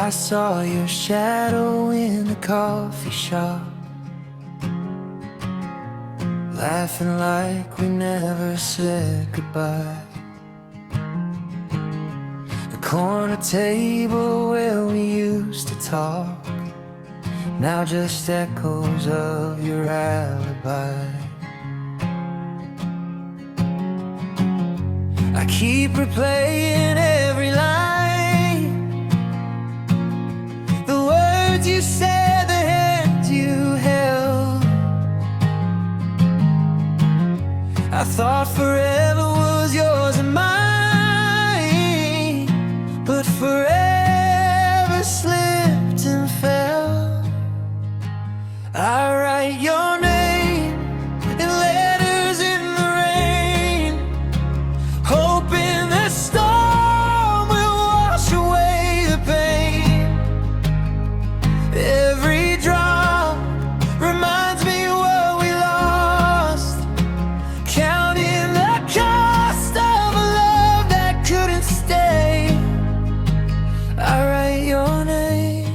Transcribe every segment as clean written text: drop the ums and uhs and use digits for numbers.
I saw your shadow in the coffee shop, laughing like we never said goodbye. The corner table where we used to talk, now just echoes of your alibi. I keep replaying every line, the words you said, the hand you held. I thought forever was yours and mine, but forever slipped and fell. I write your name in letters in the rain, hoping the storm will wash away the pain. Every drop reminds me what we lost, counting the cost of a love that couldn't stay. I write your name,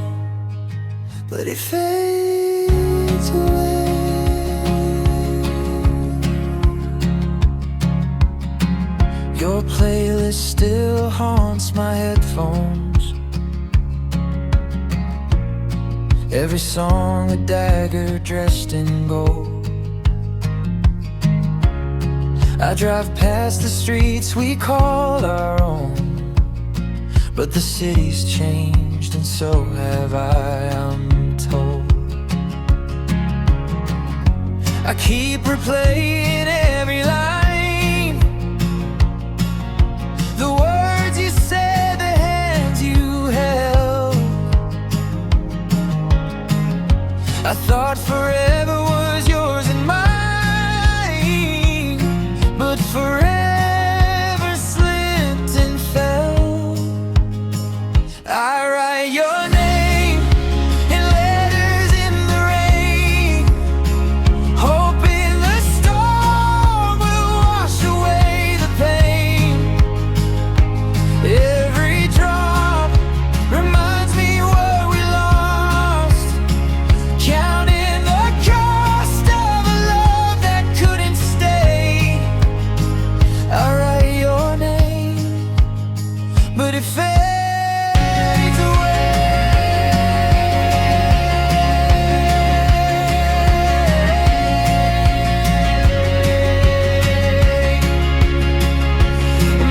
but it fades away. Your playlist still haunts my headphones, every song a dagger dressed in gold. I drive past the streets we call our own, but the city's changed and so have I, I'm told. I keep replaying every line, the words you said, the hands you held. I thought forever was yours and mine, but forever slipped and fell. I write your name in letters in the rain, hoping the storm will wash away the pain. Every drop reminds me what we lost, counting the cost of a love that couldn't stay. I write your name, but it fades away.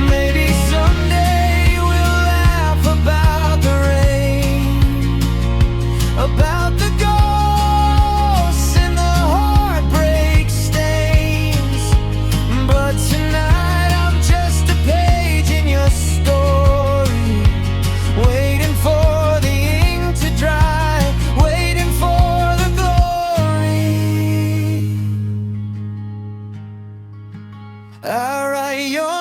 Maybe someday we'll laugh about the rain, about the ghosts and the heartbreak stains. But tonight I'm just a page in your story, waiting for the ink to dry, waiting for the glory. I write your